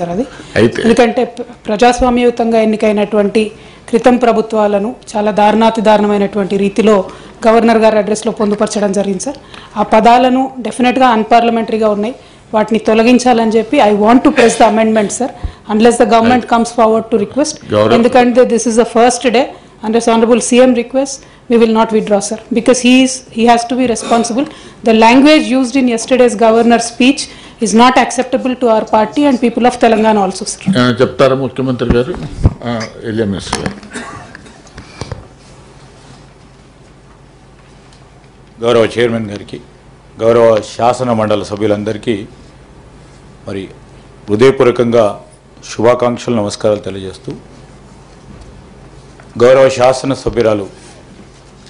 అది ఎందుకంటే ప్రజాస్వామ్యయుతంగా ఎన్నికైనటువంటి క్రితం ప్రభుత్వాలను చాలా దారుణాతిదారుణమైనటువంటి రీతిలో గవర్నర్ గారి అడ్రస్లో పొందుపరచడం జరిగింది సార్. ఆ పదాలను డెఫినెట్గా అన్పార్లమెంటరీగా ఉన్నాయి, వాటిని తొలగించాలని చెప్పి I want to press the amendment sir unless the government comes forward to request. ఎందుకంటే this is the first day unless honorable CM requests, we will not withdraw sir, because he has to be responsible. The language used in yesterday's governor's speech is not acceptable to our party and people of Telangana also sir. చెప్తారా ముఖ్యమంత్రి గారు? LMS గారు. గౌరవ chairman గారికి, గౌరవ శాసన మండలి సభ్యులందరికీ మరి హృదయపూర్వకంగా శుభాకాంక్షలు నమస్కారాలు తెలియజేస్తూ, గౌరవ శాసన సభ్యురాలు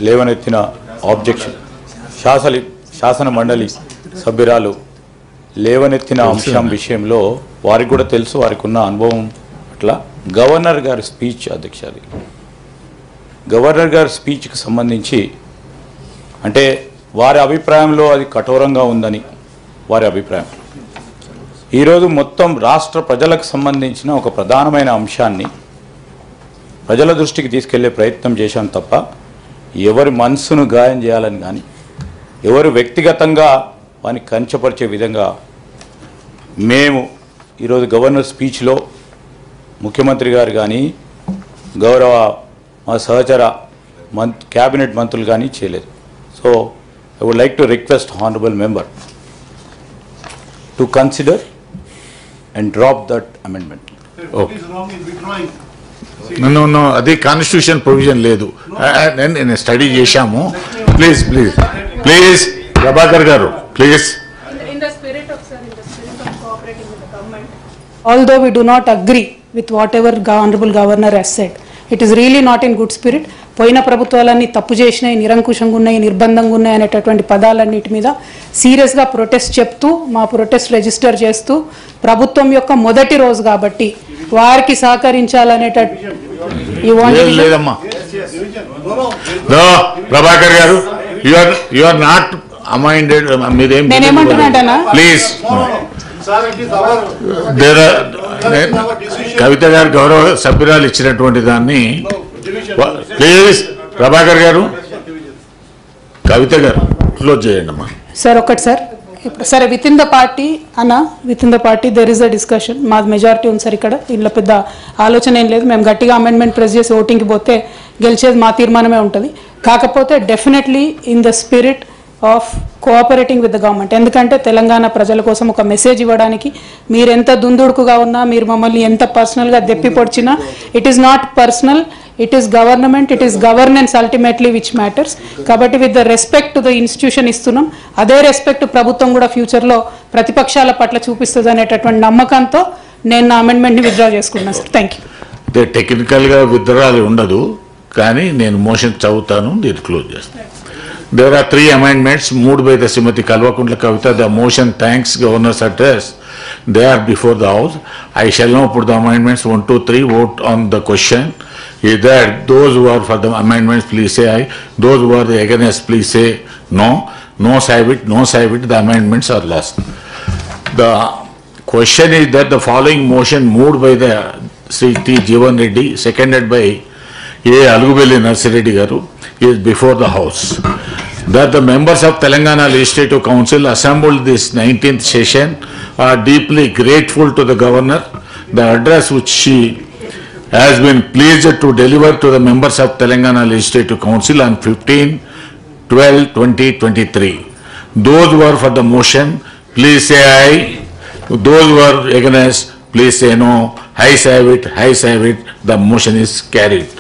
లేవనెత్తిన ఆబ్జెక్షన్, శాసన మండలి సభ్యురాలు లేవనెత్తిన అంశం విషయంలో వారికి కూడా తెలుసు, వారికి ఉన్న అనుభవం అట్లా గవర్నర్ గారి స్పీచ్ అధ్యక్షాది. గవర్నర్ గారి స్పీచ్కి సంబంధించి అంటే వారి అభిప్రాయంలో అది కఠోరంగా ఉందని వారి అభిప్రాయం. ఈరోజు మొత్తం రాష్ట్ర ప్రజలకు సంబంధించిన ఒక ప్రధానమైన అంశాన్ని ప్రజల దృష్టికి తీసుకెళ్లే ప్రయత్నం చేశాం తప్ప ఎవరి మనసును గాయం చేయాలని కానీ ఎవరు వ్యక్తిగతంగా వారిని కంచపరిచే విధంగా మేము ఈరోజు గవర్నర్ స్పీచ్లో ముఖ్యమంత్రి గారు కానీ గౌరవ మా సహచర క్యాబినెట్ మంత్రులు కానీ చేయలేదు. So I would like to request honourable member to consider and drop that amendment. No అది కాన్స్టిట్యూషన్ ప్రొవిజన్ లేదు, నేను స్టడీ చేశాము. Please please please Prabhakar garu please. Although we do not agree with whatever honorable governor has said, it is really not in good spirit. పోయిన ప్రభుత్వాలన్నీ తప్పు చేసినాయి, నిరంకుశంగా ఉన్నాయి, నిర్బంధంగా ఉన్నాయి అనేటటువంటి పదాలన్నిటి మీద సీరియస్గా ప్రొటెస్ట్ చెప్తూ మా ప్రొటెస్ట్ రిజిస్టర్ చేస్తూ ప్రభుత్వం యొక్క మొదటి రోజు కాబట్టి వారికి సహకరించాలనేటట్టు లేదమ్మా. ప్రభాకర్ గారు యు ఆర్ నాట్ అమైండెడ్. మీరేం నేనేమంటున్నానా ప్లీజ్. కవిత గారు గౌరవ సభ్యురాలు ఇచ్చినటువంటి దాన్ని ప్లీజ్ ప్రభాకర్ గారు కవిత గారు క్లోజ్ చేయండి అమ్మా. సార్ ఒకటి సార్, సరే విత్ ఇన్ ద పార్టీ అన్న, with in the party there is a discussion. మాది మెజారిటీ ఉంది సార్ ఇక్కడ, ఇంట్లో పెద్ద ఆలోచన ఏం లేదు. మేము గట్టిగా అమెండ్మెంట్ ప్రెస్ చేసి ఓటింగ్కి పోతే గెలిచేది మా తీర్మానమే ఉంటుంది. కాకపోతే definitely in the spirit of cooperating with the government. ఎందుకంటే తెలంగాణ ప్రజల కోసం ఒక మెసేజ్ ఇవ్వడానికి మీరు ఎంత దుందుడుకుగా ఉన్నా, మీరు మమ్మల్ని ఎంత పర్సనల్గా దెప్పి పొడిచినా, it is not personal, it is government, it is governance ultimately which matters. కాబట్టి with the respect to the institution ఇస్తున్నాం, అదే రెస్పెక్ట్ ప్రభుత్వం కూడా ఫ్యూచర్లో ప్రతిపక్షాల పట్ల చూపిస్తుంది అనేటటువంటి నమ్మకంతో నేను నా అమెండ్మెంట్ని విత్డ్రా చేసుకున్నాను సార్. Thank you. టెక్నికల్గా విత్డ్రాలు ఉండదు, కానీ నేను మోషన్ చదువుతాను, నేను క్లోజ్ చేస్తాను. There are 3 amendments moved by the Srimati Kalvakundla Kavita. The motion thanks governor's address. They are before the house. I shall now put the amendments 1, 2, 3. Vote on the question. Is that those who are for the amendments, please say aye. Those who are against, please say no. No save it. No save it. The amendments are lost. The question is that the following motion moved by the Sri T. Jeevan Reddy, seconded by A. Alugubelli Narsireddy Garu, is before the house. That the members of Telangana Legislative Council assembled this 19th session are deeply grateful to the governor. The address which she has been pleased to deliver to the members of Telangana Legislative Council on 15/12/2023. Those who are for the motion, please say aye. Those who are against, please say no. Ayes have it. Ayes have it. The motion is carried.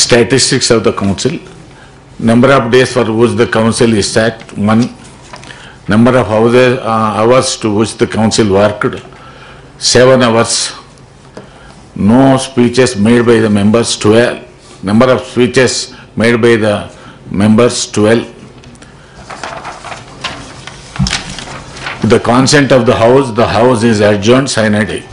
Statistics of the council: number of days for which the council is sat 1, number of hours to which the council worked 7 hours, no speeches made by the members 12, number of speeches made by the members 12. With the consent of the house is adjourned sine die.